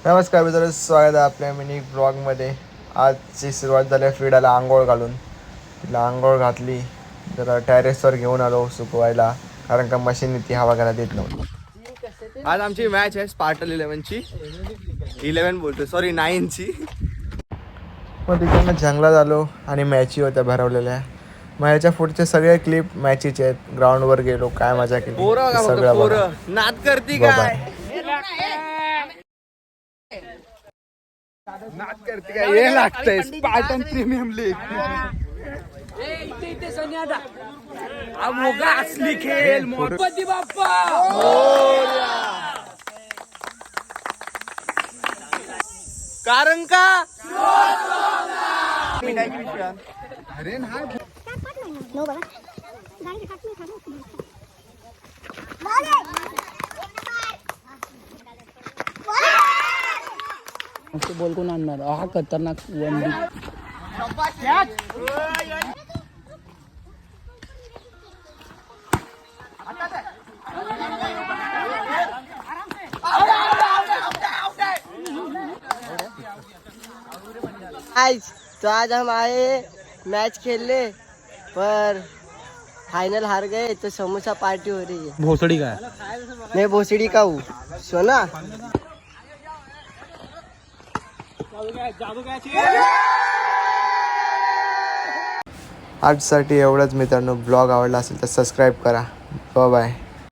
नमस्कार मित्रांनो, स्वागत आहे आपल्या मिनी ब्लॉगमध्ये. आजची सुरुवात झाली फ्रीडाला आंघोळ घालून. तिला आंघोळ घातली, जरा टेरेसवर घेऊन आलो सुकवायला, कारण का मशीन ती हवा घालत येत नव्हती. आज आमची मॅच आहे स्पार्टल 11ची. 11 बोलतो, सॉरी 9ची. मग तिकडनं जंगलात आलो आणि मॅची होत्या भरवलेल्या. मग याच्या पुढचे सगळे क्लिप मॅचीचे आहेत. ग्राउंडवर गेलो, काय मजा केली सगळं बघा. नाद करती काय नाच करते काय हे लागतंय स्पार्टन प्रीमियम लीग. असली खेळ गणपती बाप्पा कारण का अरे बोल कोण आणणार हा खतरनाक वन तो आज हम आए मैच खेलने पर फाइनल हार गए तो समोसा पार्टी हो रही है। भोसडी का मैं भोसड़ी का हूँ सोना। आजसाठी एवढंच मित्रांनो. ब्लॉग आवडला असेल तर सबस्क्राईब करा. बाय.